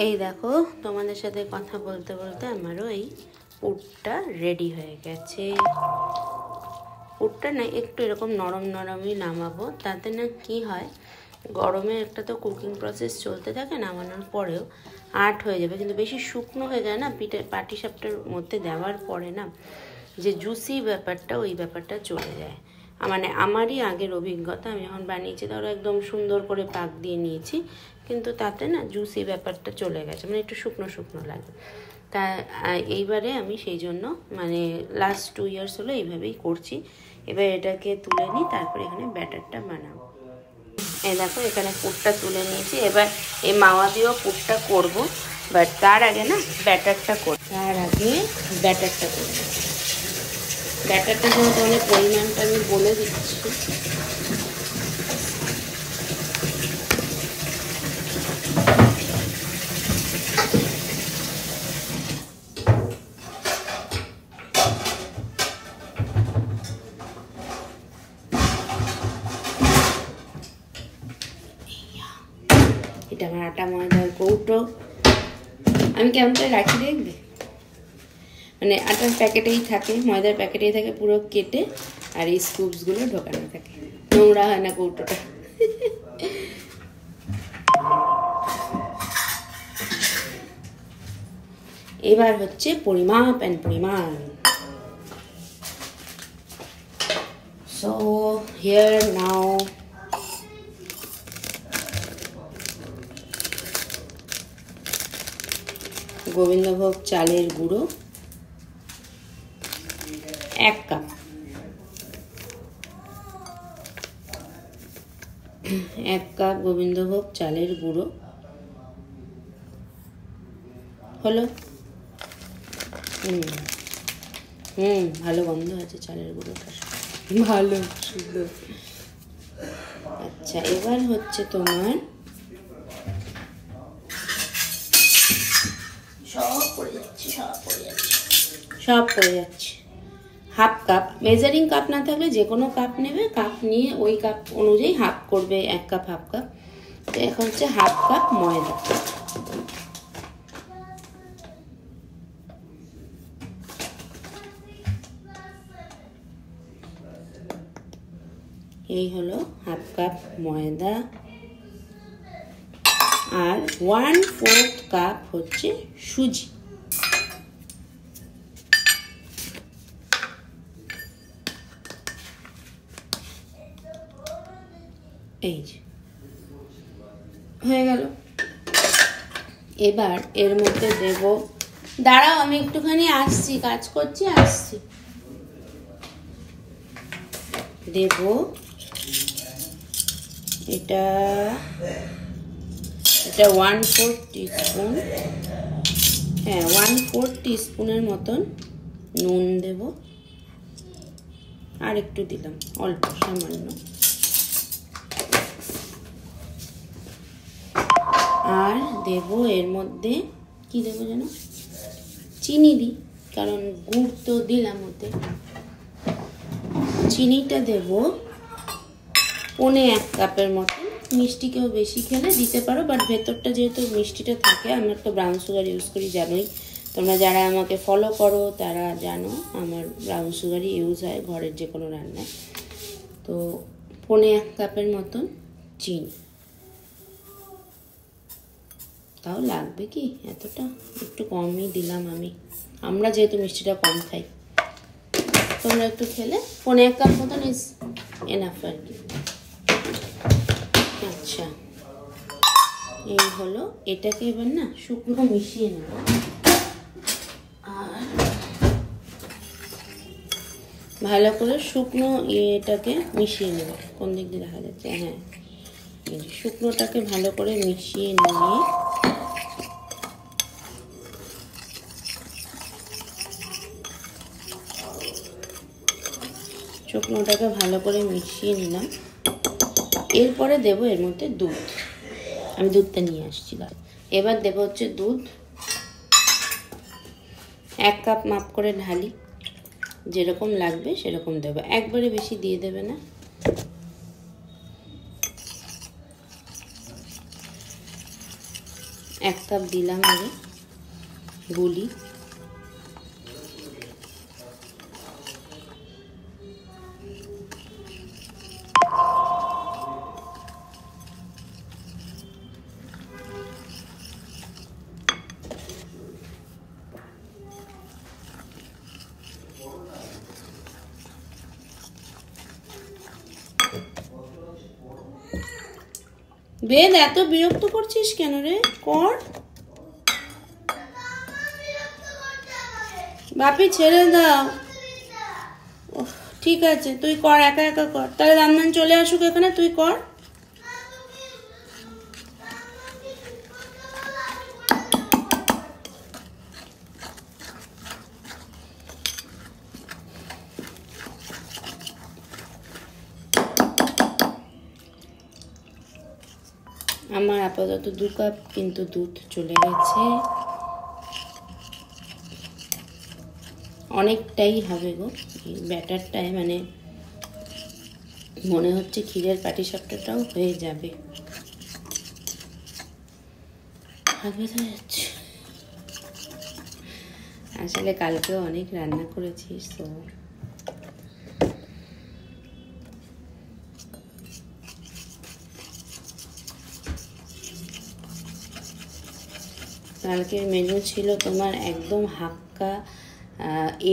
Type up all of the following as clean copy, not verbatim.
এই দেখো তোমাদের সাথে কথা বলতে বলতে আমারও এই পুরটা রেডি হয়ে গেছে। পুরটা না একটু এরকম নরম নরমই নামাবো, তাতে না কি হয়, গরমে একটা তো কুকিং প্রসেস চলতে থাকে, নামানোর পরেও আর্ট হয়ে যাবে, কিন্তু বেশি শুকনো হয়ে যায় না পাটিসাপটার মধ্যে দেওয়ার পরে না, যে জুসি ব্যাপারটা ওই ব্যাপারটা চলে যায়। মানে আমারই আগের অভিজ্ঞতা, আমি যখন বানিয়েছি ধরো একদম সুন্দর করে পাক দিয়ে নিয়েছি, কিন্তু তাতে না জুসি ব্যাপারটা চলে গেছে, মানে একটু শুকনো শুকনো লাগে। তা এইবারে আমি সেই জন্য মানে লাস্ট 2 ইয়ার্স হলো এইভাবেই করছি। এবার এটাকে তুলে নিই, তারপরে এখানে ব্যাটারটা বানাবো। এই দেখো এখানে পুরটা তুলে নিয়েছি, এবার এই মাওয়া দিয়েও পুরটা করবো, বাট তার আগে না ব্যাটারটা করব। ব্যাটারটা জন্য তাহলে পরিমাণটা আমি বলে দিচ্ছি। এটা আমার আটা ময়দার কৌটো, আমি কেমন করে রাখি দেখবে, মানে আটার প্যাকেটেই থাকে, ময়দার প্যাকেটেই থাকে, পুরো কেটে আর এই স্কুপসগুলো ঢোকানো থাকে, নোংরা হয় না কৌটোটা। এবার হচ্ছে পরিমাপ এন্ড পরিমাণ। সো হিয়ার নাও গোবিন্দভোগ চালের গুঁড়ো 1 কাপ, 1 কাপ গোবিন্দভোগ চালের গুঁড়ো হলো। ভালো গন্ধ আছে চালের গুঁড়োটা, ভালো সুন্দর। আচ্ছা, এবার হচ্ছে তোমার সব পড়ে যাচ্ছে। 1/2 কাপ, মেজারিং কাপ না থাকলে যে কোনো কাপ নেবে, কাপ নিয়ে ওই কাপ অনুযায়ী হাফ করবে, 1 কাপ 1/2 কাপ। তো এখন হচ্ছে 1/2 কাপ ময়দা, এই হলো 1/2 কাপ ময়দা, আর 1/4 কাপ হচ্ছে সুজি। এই যে হয়ে গেল। এবার এর মধ্যে দেব, দাঁড়াও আমি একটুখানি আসছি, কাজ করছি, আসছি। দেব এটা 1/4 টিস্পুন, হ্যাঁ 1/4 টিস্পুনের মতন নুন দেব, আর একটু দিলাম, অল্প সামান্য। আর দেব এর মধ্যে কি দেবো যেন, চিনি দিই, কারণ গুড় তো দিলাম ওতে। চিনিটা দেব 1/4 কাপের মতন, মিষ্টি কেউ বেশি খেলে দিতে পারো, বাট ভেতরটা যেহেতু মিষ্টিটা থাকে, আমরা তো ব্রাউন সুগার ইউজ করি জানোই, তোমরা যারা আমাকে ফলো করো তারা জানো আমার ব্রাউন সুগারই ইউজ হয় ঘরের যে কোনো রান্নায়। তো 1/4 কাপের মতন চিনি, তাও লাগবে কি এতটা, একটু কমই দিলাম আমরা যেহেতু মিষ্টিটা কম খাই, তোমরা একটু খেলে 1/4 কাপ মতন ইজ এনাফ আর কি। আচ্ছা, এই হলো, এটাকে এবার না শুকনো মিশিয়ে নেব, আর ভালো করে শুকনো এটাকে মিশিয়ে নেব। কোন দিক দিয়ে দেখা যাচ্ছে, হ্যাঁ এই যে শুকনোটাকে ভালো করে মিশিয়ে নিয়ে শুকনোটাকে ভালো করে মিশিয়ে নিলাম। এরপরে দেব এর মধ্যে দুধ, আমি দুধটা নিয়ে আসছি। এবার দেব হচ্ছে দুধ, 1 কাপ মাপ করে ঢালি, যেরকম লাগবে সেরকম দেবে, একবারে বেশি দিয়ে দেবে না। 1 কাপ দিলাম আগে গুলি। বেদ, এত বিরক্ত করছিস কেন রে? কর বাপি, ছেড়ে দাও। ঠিক আছে, তুই কর, একা একা কর। তাহলে রান্নান চলে আসুক এখানে, তুই কর। আমার আপাতত 2 কাপ কিন্তু দুধ চলে গেছে। অনেকটাই হবে গো এই ব্যাটারটায়, মানে মনে হচ্ছে ক্ষীরের পাটিসাপটাটাও হয়ে যাবে। হাত ব্যথা যাচ্ছে। আসলে কালকেও অনেক রান্না করেছিস তো। কালকের মেনু ছিল তোমার একদম হাক্কা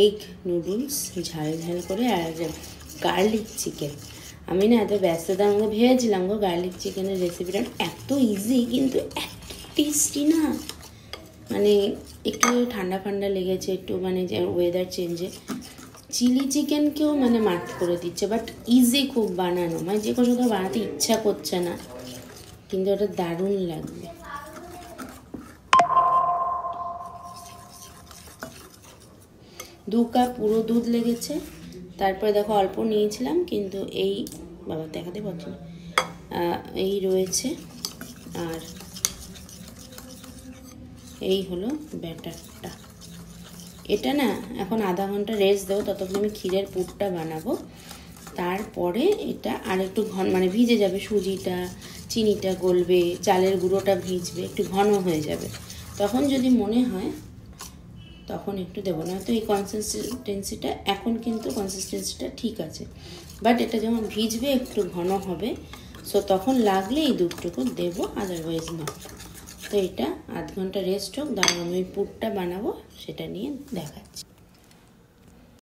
এগ নুডলস ঝাল ঝাল করে, আর গার্লিক চিকেন। আমি না এত ব্যস্ততার মধ্যে ভেবেছিলাম গো গার্লিক চিকেনের রেসিপিটা এত ইজি, কিন্তু এত টেস্টি না। মানে একটু ঠান্ডা ঠান্ডা লেগেছে, একটু মানে ওয়েদার চেঞ্জে চিলি চিকেনকেও মানে মাঠ করে দিচ্ছে। বাট ইজি খুব বানানো, মানে যে কোনো কোথাও বানাতে ইচ্ছা করছে না, কিন্তু ওটা দারুণ লাগবে। দু কাপ পুরো দুধ লেগেছে। তারপরে দেখো অল্প নিয়েছিলাম, কিন্তু এই বাবা দেখাতে পারছি না, এই রয়েছে। আর এই হলো ব্যাটারটা। এটা না এখন আধা ঘন্টা রেস্ট দেবো, ততক্ষণ আমি ক্ষীরের পুরটা বানাবো। তারপরে এটা আর একটু ঘন মানে ভিজে যাবে, সুজিটা চিনিটা গলবে, চালের গুঁড়োটা ভিজবে, একটু ঘন হয়ে যাবে। তখন যদি মনে হয় তখন একটু দেবো, না তো এই কনসিস্টেন্সিটা এখন কিন্তু কনসিস্টেন্সিটা ঠিক আছে। বাট এটা যখন ভিজবে একটু ঘন হবে, সো তখন লাগলে এই দুধটুকু দেবো, আদারওয়াইজ না। তো এটা আধ ঘন্টা রেস্ট হোক, দাঁড়াও আমি পুরটা বানাবো, সেটা নিয়ে দেখাচ্ছি।